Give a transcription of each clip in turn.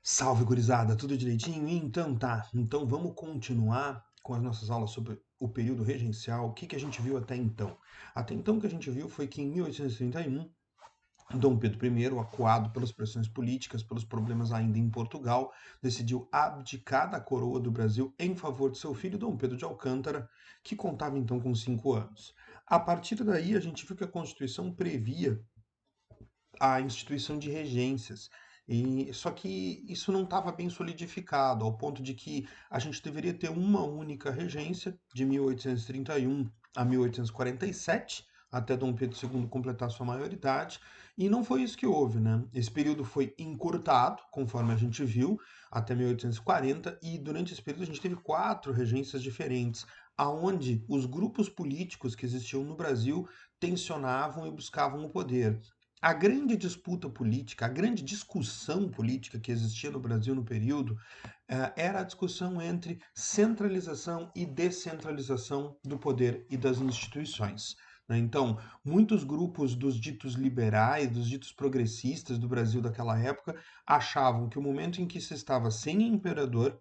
Salve, gurizada, tudo direitinho? Então tá, então vamos continuar com as nossas aulas sobre o período regencial. O que que a gente viu até então? Até então o que a gente viu foi que em 1831, Dom Pedro I, acuado pelas pressões políticas, pelos problemas ainda em Portugal, decidiu abdicar da coroa do Brasil em favor de seu filho Dom Pedro de Alcântara, que contava então com 5 anos. A partir daí, a gente viu que a Constituição previa a instituição de regências. Só que isso não estava bem solidificado, ao ponto de que a gente deveria ter uma única regência, de 1831 a 1847, até Dom Pedro II completar sua maioridade, e não foi isso que houve, né? Esse período foi encurtado, conforme a gente viu, até 1840, e durante esse período a gente teve 4 regências diferentes, aonde os grupos políticos que existiam no Brasil tensionavam e buscavam o poder. A grande disputa política, a grande discussão política que existia no Brasil no período, era a discussão entre centralização e descentralização do poder e das instituições, né? Então, muitos grupos dos ditos liberais, dos ditos progressistas do Brasil daquela época, achavam que o momento em que se estava sem imperador,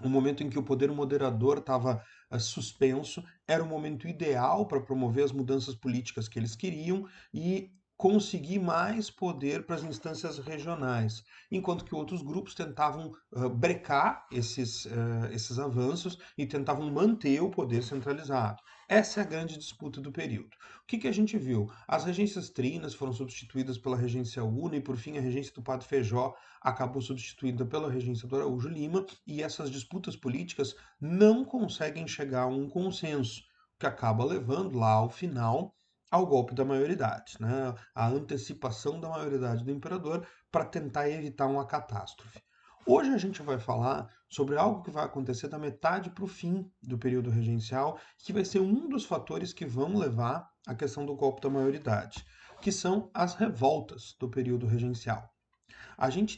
o momento em que o poder moderador estava suspenso, era o momento ideal para promover as mudanças políticas que eles queriam e conseguir mais poder para as instâncias regionais, enquanto que outros grupos tentavam brecar esses avanços e tentavam manter o poder centralizado. Essa é a grande disputa do período. O que a gente viu? As regências trinas foram substituídas pela regência una e, por fim, a regência do Padre Fejó acabou substituída pela regência do Araújo Lima, e essas disputas políticas não conseguem chegar a um consenso, que acaba levando lá ao final ao golpe da maioridade, né? A antecipação da maioridade do imperador para tentar evitar uma catástrofe. Hoje a gente vai falar sobre algo que vai acontecer da metade para o fim do período regencial, que vai ser um dos fatores que vão levar à questão do golpe da maioridade, que são as revoltas do período regencial.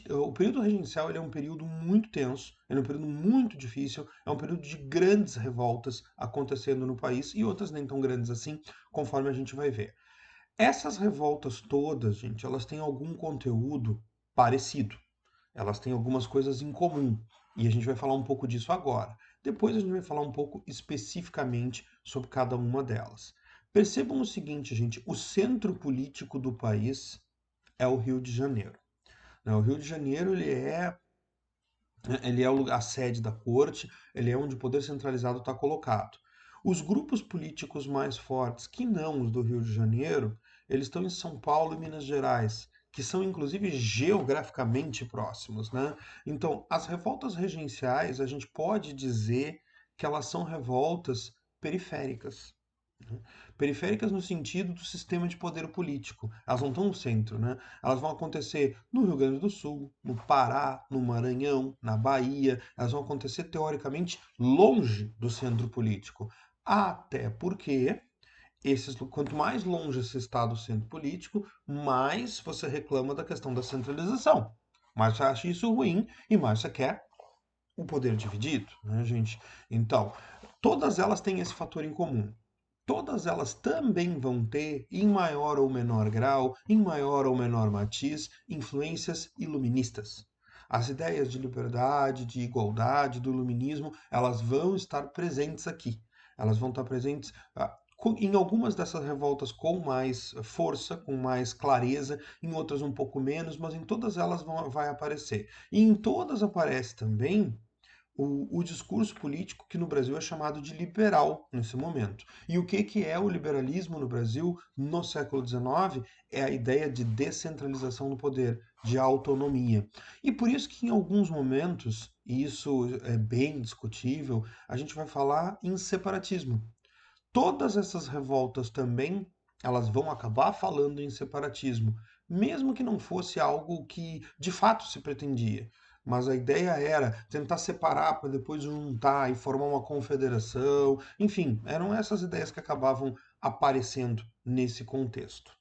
O período regencial ele é um período muito tenso, é um período muito difícil, é um período de grandes revoltas acontecendo no país e outras nem tão grandes assim, conforme a gente vai ver. Essas revoltas todas, gente, elas têm algum conteúdo parecido. Elas têm algumas coisas em comum. E a gente vai falar um pouco disso agora. Depois a gente vai falar um pouco especificamente sobre cada uma delas. Percebam o seguinte, gente: o centro político do país é o Rio de Janeiro, né? O Rio de Janeiro ele é a sede da corte, ele é onde o poder centralizado está colocado. Os grupos políticos mais fortes, que não os do Rio de Janeiro, eles estão em São Paulo e Minas Gerais, que são inclusive geograficamente próximos, né? Então, as revoltas regenciais, a gente pode dizer que elas são revoltas periféricas, né? Periféricas no sentido do sistema de poder político. Elas não estão no centro, né? Elas vão acontecer no Rio Grande do Sul, no Pará, no Maranhão, na Bahia. Elas vão acontecer teoricamente longe do centro político. Até porque quanto mais longe você está do centro político, mais você reclama da questão da centralização. Mais você acha isso ruim e mais você quer o poder dividido, né, gente? Então, todas elas têm esse fator em comum. Todas elas também vão ter, em maior ou menor grau, em maior ou menor matiz, influências iluministas. As ideias de liberdade, de igualdade, do iluminismo, elas vão estar presentes aqui. Elas vão estar presentes em algumas dessas revoltas com mais força, com mais clareza, em outras um pouco menos, mas em todas elas vai aparecer. E em todas aparece também o discurso político que no Brasil é chamado de liberal nesse momento. E o que é o liberalismo no Brasil no século XIX? É a ideia de descentralização do poder, de autonomia. E por isso que em alguns momentos, e isso é bem discutível, a gente vai falar em separatismo. Todas essas revoltas também, elas vão acabar falando em separatismo, mesmo que não fosse algo que de fato se pretendia. Mas a ideia era tentar separar para depois juntar e formar uma confederação. Enfim, eram essas ideias que acabavam aparecendo nesse contexto.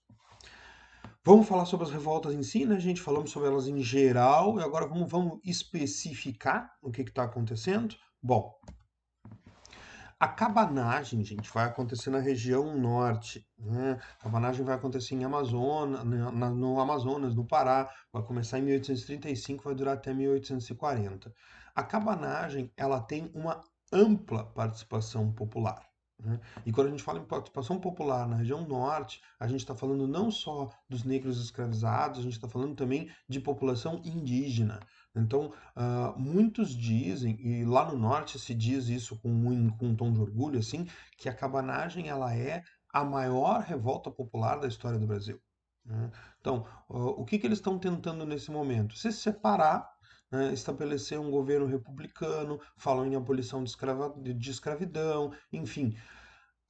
Vamos falar sobre as revoltas em si, né, gente? Falamos sobre elas em geral e agora vamos especificar o que está acontecendo. Bom, A cabanagem, gente, vai acontecer na região norte, né? A cabanagem vai acontecer em Amazonas, no Amazonas, no Pará, vai começar em 1835, vai durar até 1840. A cabanagem, ela tem uma ampla participação popular, né? E quando a gente fala em participação popular na região norte, a gente está falando não só dos negros escravizados, a gente está falando também de população indígena. Então, muitos dizem, e lá no norte se diz isso com um tom de orgulho, assim, que a cabanagem ela é a maior revolta popular da história do Brasil, né? Então, o que que eles estão tentando nesse momento? Se separar, né, estabelecer um governo republicano, falam em abolição de escravidão, enfim.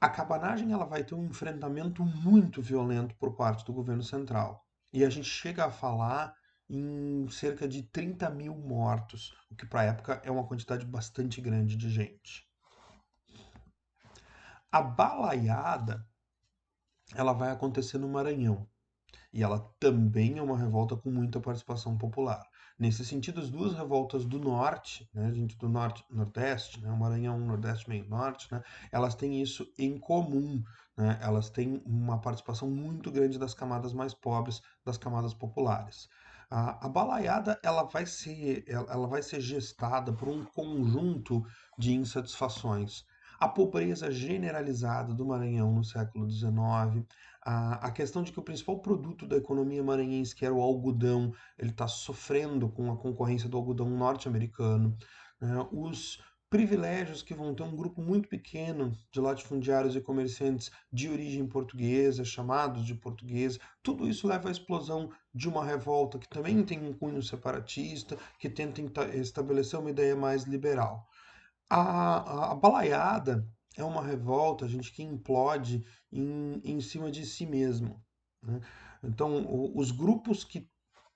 A cabanagem ela vai ter um enfrentamento muito violento por parte do governo central. E a gente chega a falar em cerca de 30 mil mortos, o que para a época é uma quantidade bastante grande de gente. A balaiada ela vai acontecer no Maranhão. E ela também é uma revolta com muita participação popular. Nesse sentido, as duas revoltas do norte, né, a gente do norte, nordeste, né, o Maranhão, nordeste meio norte, né, elas têm isso em comum, né, elas têm uma participação muito grande das camadas mais pobres, das camadas populares. A balaiada ela vai ser gestada por um conjunto de insatisfações. A pobreza generalizada do Maranhão no século XIX, a questão de que o principal produto da economia maranhense, que era o algodão, ele está sofrendo com a concorrência do algodão norte-americano, né? Os privilégios que vão ter um grupo muito pequeno de latifundiários e comerciantes de origem portuguesa, chamados de portugueses, tudo isso leva à explosão de uma revolta que também tem um cunho separatista, que tenta estabelecer uma ideia mais liberal. A balaiada é uma revolta, gente, que implode em cima de si mesmo, né? Então, os grupos que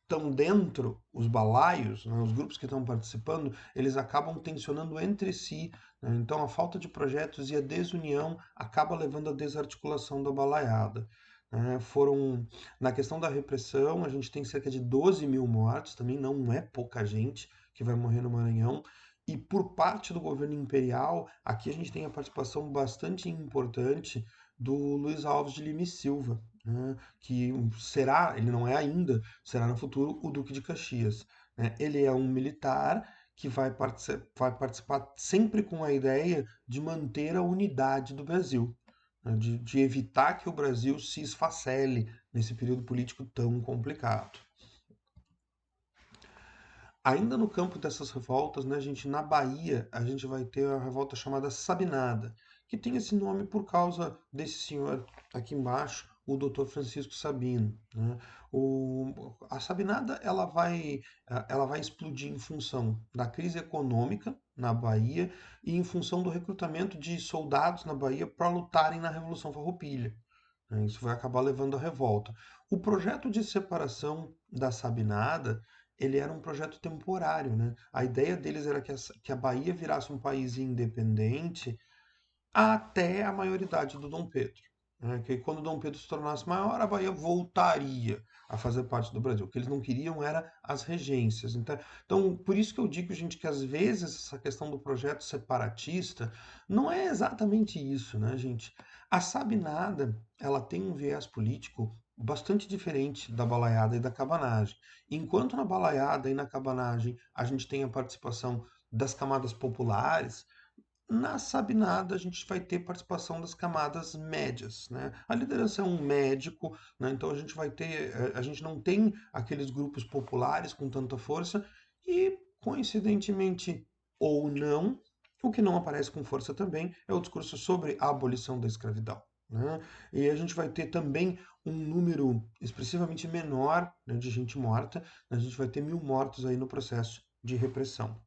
estão dentro, os balaios, né, os grupos que estão participando, eles acabam tensionando entre si, né? Então, a falta de projetos e a desunião acaba levando à desarticulação da balaiada, né? Na questão da repressão, a gente tem cerca de 12 mil mortos, também não é pouca gente que vai morrer no Maranhão. E por parte do governo imperial, aqui a gente tem a participação bastante importante do Luiz Alves de Lima e Silva, né, que será, ele não é ainda, será no futuro o Duque de Caxias, né? Ele é um militar que vai participar sempre com a ideia de manter a unidade do Brasil, né, de evitar que o Brasil se esfacele nesse período político tão complicado. Ainda no campo dessas revoltas, né, gente, na Bahia, a gente vai ter a revolta chamada Sabinada, que tem esse nome por causa desse senhor aqui embaixo, o Dr. Francisco Sabino, né? A Sabinada ela vai explodir em função da crise econômica na Bahia e em função do recrutamento de soldados na Bahia para lutarem na Revolução Farroupilha, né? Isso vai acabar levando à revolta. O projeto de separação da Sabinada, ele era um projeto temporário, né? A ideia deles era que a Bahia virasse um país independente até a maioridade do Dom Pedro, né? Que quando Dom Pedro se tornasse maior, a Bahia voltaria a fazer parte do Brasil. O que eles não queriam era as regências. Então, por isso que eu digo, gente, que às vezes essa questão do projeto separatista não é exatamente isso, né, gente? A Sabinada, ela tem um viés político bastante diferente da balaiada e da cabanagem. Enquanto na balaiada e na cabanagem a gente tem a participação das camadas populares, na Sabinada, a gente vai ter participação das camadas médias, né? A liderança é um médico, né? Então a gente vai ter, a gente não tem aqueles grupos populares com tanta força e, coincidentemente ou não, o que não aparece com força também é o discurso sobre a abolição da escravidão, né? E a gente vai ter também um número expressivamente menor, né, de gente morta, a gente vai ter 1.000 mortos aí no processo de repressão.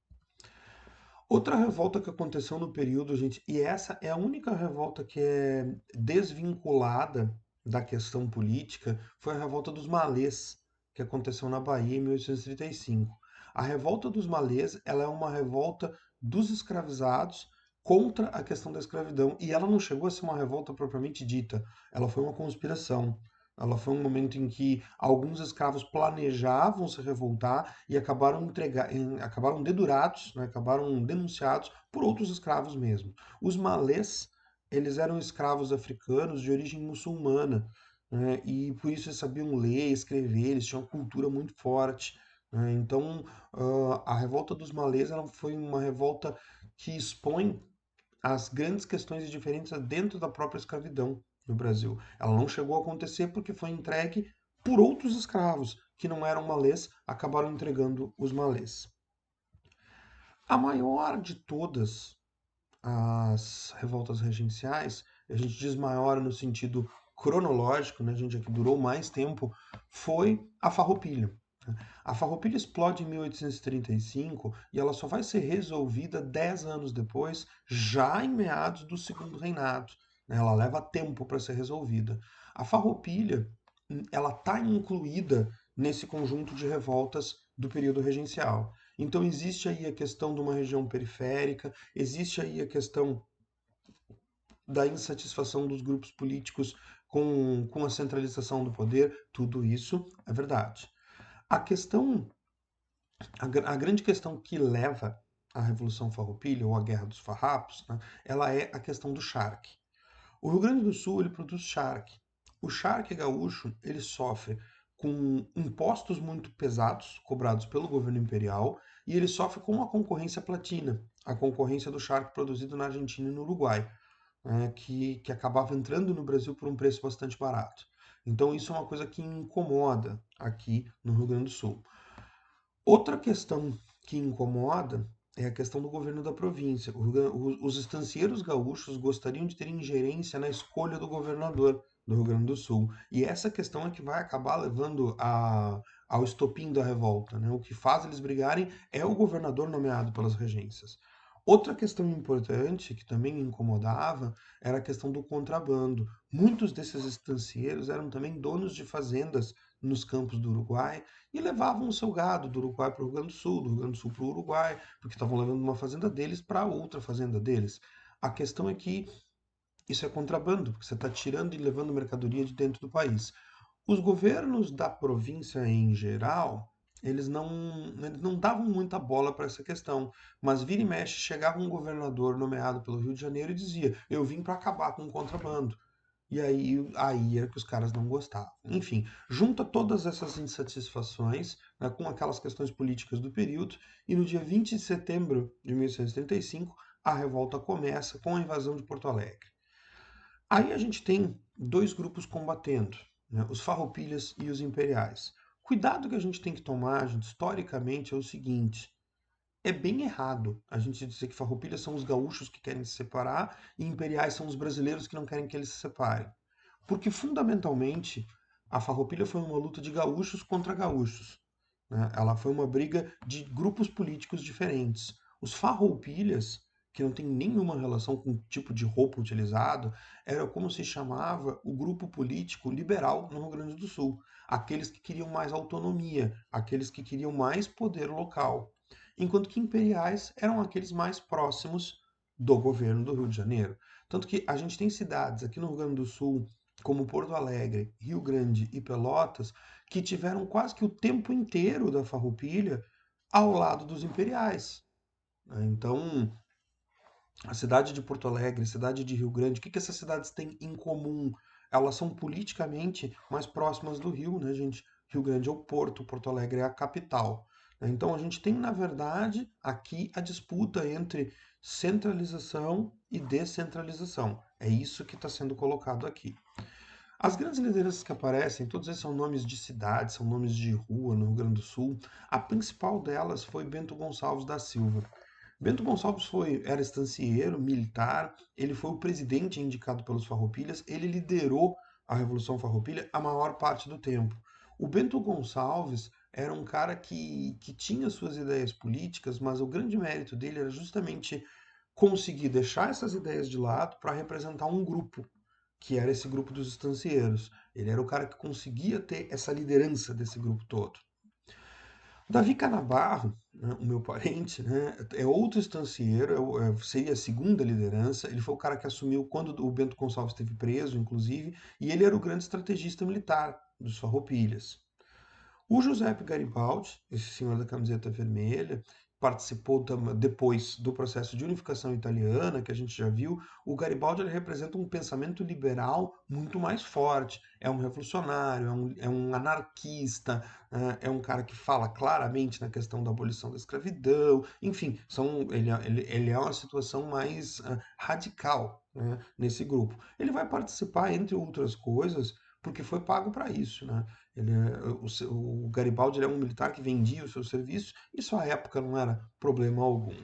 Outra revolta que aconteceu no período, gente, e essa é a única revolta que é desvinculada da questão política, foi a revolta dos Malês, que aconteceu na Bahia em 1835. A revolta dos Malês, ela é uma revolta dos escravizados contra a questão da escravidão, e ela não chegou a ser uma revolta propriamente dita, ela foi uma conspiração. Ela foi um momento em que alguns escravos planejavam se revoltar e acabaram dedurados, né, acabaram denunciados por outros escravos mesmo. Os malês, eles eram escravos africanos de origem muçulmana, né, e por isso eles sabiam ler, escrever, eles tinham uma cultura muito forte, né. Então, a revolta dos malês ela foi uma revolta que expõe as grandes questões e diferenças dentro da própria escravidão no Brasil. Ela não chegou a acontecer porque foi entregue por outros escravos que não eram malês, acabaram entregando os malês. A maior de todas as revoltas regenciais, a gente diz maior no sentido cronológico, né, a gente aqui durou mais tempo, foi a Farroupilha. A Farroupilha explode em 1835 e ela só vai ser resolvida 10 anos depois, já em meados do Segundo Reinado, né? Ela leva tempo para ser resolvida. A Farroupilha, ela está incluída nesse conjunto de revoltas do período regencial. Então existe aí a questão de uma região periférica, existe aí a questão da insatisfação dos grupos políticos com a centralização do poder, tudo isso é verdade. A questão a grande questão que leva à Revolução Farroupilha, ou à Guerra dos Farrapos, né, ela é a questão do charque. O Rio Grande do Sul ele produz charque. O charque gaúcho ele sofre com impostos muito pesados cobrados pelo governo imperial e ele sofre com a concorrência platina, a concorrência do charque produzido na Argentina e no Uruguai, né, que acabava entrando no Brasil por um preço bastante barato. Então isso é uma coisa que incomoda aqui no Rio Grande do Sul. Outra questão que incomoda é a questão do governo da província. Os estancieiros gaúchos gostariam de ter ingerência na escolha do governador do Rio Grande do Sul. E essa questão é que vai acabar levando ao estopim da revolta, né? O que faz eles brigarem é o governador nomeado pelas regências. Outra questão importante que também incomodava era a questão do contrabando. Muitos desses estancieiros eram também donos de fazendas nos campos do Uruguai e levavam o seu gado do Uruguai para o Rio Grande do Sul, do Rio Grande do Sul para o Uruguai, porque estavam levando uma fazenda deles para outra fazenda deles. A questão é que isso é contrabando, porque você está tirando e levando mercadoria de dentro do país. Os governos da província em geral, eles não davam muita bola para essa questão, mas vira e mexe chegava um governador nomeado pelo Rio de Janeiro e dizia: eu vim para acabar com o contrabando. E aí era que os caras não gostavam. Enfim, junta todas essas insatisfações, né, com aquelas questões políticas do período, e no dia 20 de setembro de 1835, a revolta começa com a invasão de Porto Alegre. Aí a gente tem dois grupos combatendo, né, os farroupilhas e os imperiais. Cuidado que a gente tem que tomar, gente, historicamente, é o seguinte: é bem errado a gente dizer que farroupilhas são os gaúchos que querem se separar e imperiais são os brasileiros que não querem que eles se separem. Porque, fundamentalmente, a Farroupilha foi uma luta de gaúchos contra gaúchos, né? Ela foi uma briga de grupos políticos diferentes. Os farroupilhas, que não tem nenhuma relação com o tipo de roupa utilizado, era como se chamava o grupo político liberal no Rio Grande do Sul. Aqueles que queriam mais autonomia, aqueles que queriam mais poder local. Enquanto que imperiais eram aqueles mais próximos do governo do Rio de Janeiro. Tanto que a gente tem cidades aqui no Rio Grande do Sul como Porto Alegre, Rio Grande e Pelotas, que tiveram quase que o tempo inteiro da Farroupilha ao lado dos imperiais, né? Então, a cidade de Porto Alegre, a cidade de Rio Grande, o que essas cidades têm em comum? Elas são politicamente mais próximas do Rio, né, gente? Rio Grande é o porto, Porto Alegre é a capital, né? Então, a gente tem, na verdade, aqui a disputa entre centralização e descentralização. É isso que está sendo colocado aqui. As grandes lideranças que aparecem, todos esses são nomes de cidades, são nomes de rua no Rio Grande do Sul. A principal delas foi Bento Gonçalves da Silva. Bento Gonçalves era estancieiro, militar, ele foi o presidente indicado pelos Farroupilhas, ele liderou a Revolução Farroupilha a maior parte do tempo. O Bento Gonçalves era um cara que tinha suas ideias políticas, mas o grande mérito dele era justamente conseguir deixar essas ideias de lado para representar um grupo, que era esse grupo dos estancieiros. Ele era o cara que conseguia ter essa liderança desse grupo todo. Davi Canabarro, né, o meu parente, né, é outro estancieiro, seria a segunda liderança. Ele foi o cara que assumiu quando o Bento Gonçalves esteve preso, inclusive, e ele era o grande estrategista militar dos Farroupilhas. O Giuseppe Garibaldi, esse senhor da camiseta vermelha, participou depois do processo de unificação italiana, que a gente já viu. O Garibaldi ele representa um pensamento liberal muito mais forte. É um revolucionário, é um anarquista, é um cara que fala claramente na questão da abolição da escravidão. Enfim, ele é uma situação mais radical, né, nesse grupo. Ele vai participar, entre outras coisas, porque foi pago para isso, né? O Garibaldi ele é um militar que vendia o seu serviço, isso à época não era problema algum.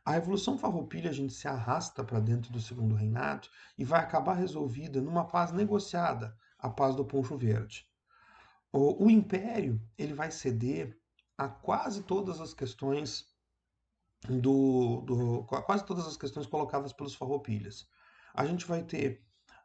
A Revolução Farroupilha a gente se arrasta para dentro do Segundo Reinado e vai acabar resolvida numa paz negociada, a paz do Poncho Verde. O Império ele vai ceder a quase todas as questões quase todas as questões colocadas pelos Farroupilhas. A gente vai ter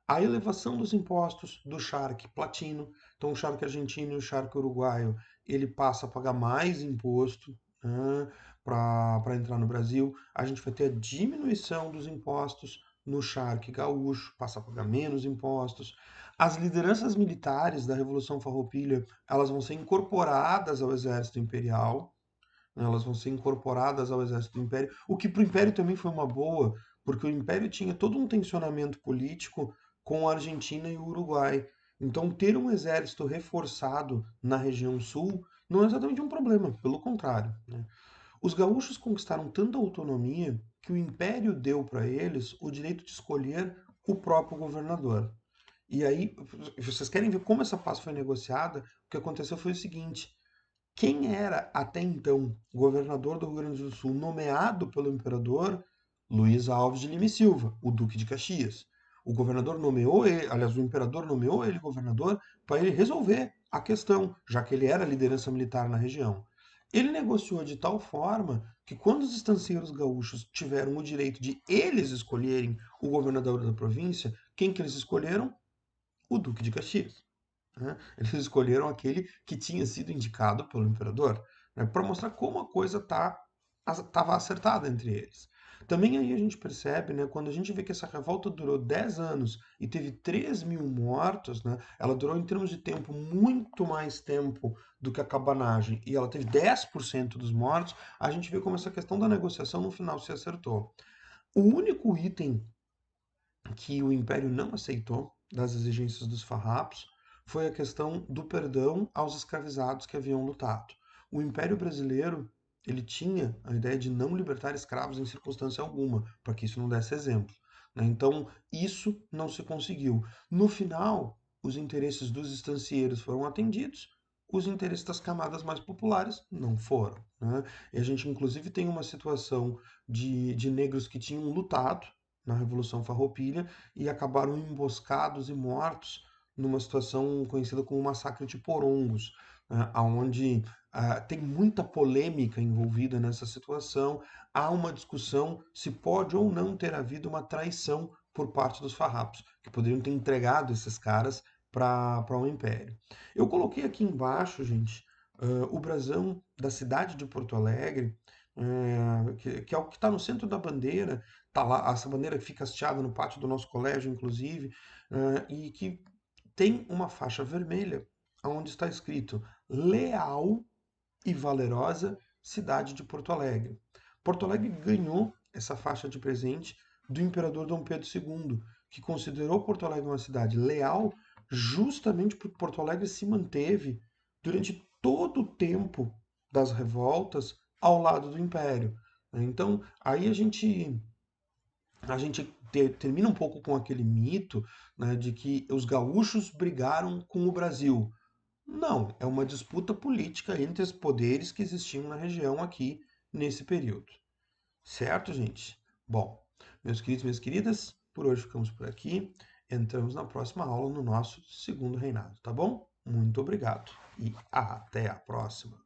a elevação dos impostos do charque platino. Então, o charque argentino e o charque uruguaio, ele passa a pagar mais imposto, né, para entrar no Brasil. A gente vai ter a diminuição dos impostos no charque gaúcho, passa a pagar menos impostos. As lideranças militares da Revolução Farroupilha, elas vão ser incorporadas ao exército imperial, né, elas vão ser incorporadas ao exército do Império, o que para o Império também foi uma boa, porque o Império tinha todo um tensionamento político com a Argentina e o Uruguai. Então, ter um exército reforçado na região sul não é exatamente um problema, pelo contrário, né? Os gaúchos conquistaram tanta autonomia que o Império deu para eles o direito de escolher o próprio governador. E aí, vocês querem ver como essa paz foi negociada? O que aconteceu foi o seguinte: quem era até então governador do Rio Grande do Sul, nomeado pelo imperador? Luiz Alves de Lima e Silva, o Duque de Caxias. O governador nomeou ele, aliás, o imperador nomeou ele governador para ele resolver a questão, já que ele era a liderança militar na região. Ele negociou de tal forma que quando os estancieiros gaúchos tiveram o direito de eles escolherem o governador da província, quem que eles escolheram? O Duque de Caxias, né? Eles escolheram aquele que tinha sido indicado pelo imperador, né, para mostrar como a coisa estava acertada entre eles. Também aí a gente percebe, né, quando a gente vê que essa revolta durou 10 anos e teve 3.000 mortos, né, ela durou em termos de tempo muito mais tempo do que a cabanagem e ela teve 10% dos mortos, a gente vê como essa questão da negociação no final se acertou. O único item que o Império não aceitou das exigências dos farrapos foi a questão do perdão aos escravizados que haviam lutado. O Império Brasileiro ele tinha a ideia de não libertar escravos em circunstância alguma, para que isso não desse exemplo, né? Então, isso não se conseguiu. No final, os interesses dos estancieiros foram atendidos, os interesses das camadas mais populares não foram, né? E a gente, inclusive, tem uma situação de negros que tinham lutado na Revolução Farroupilha e acabaram emboscados e mortos numa situação conhecida como o Massacre de Porongos, onde tem muita polêmica envolvida nessa situação. Há uma discussão se pode ou não ter havido uma traição por parte dos farrapos, que poderiam ter entregado esses caras para o Império. Eu coloquei aqui embaixo, gente, o brasão da cidade de Porto Alegre, que é o que está no centro da bandeira, tá lá, essa bandeira que fica hasteada no pátio do nosso colégio, inclusive, e que tem uma faixa vermelha, onde está escrito Leal e Valerosa Cidade de Porto Alegre. Porto Alegre ganhou essa faixa de presente do imperador Dom Pedro II, que considerou Porto Alegre uma cidade leal justamente porque Porto Alegre se manteve durante todo o tempo das revoltas ao lado do Império. Então, aí a gente termina um pouco com aquele mito, né, de que os gaúchos brigaram com o Brasil. Não, é uma disputa política entre os poderes que existiam na região aqui nesse período. Certo, gente? Bom, meus queridos e minhas queridas, por hoje ficamos por aqui. Entramos na próxima aula no nosso segundo reinado, tá bom? Muito obrigado e até a próxima.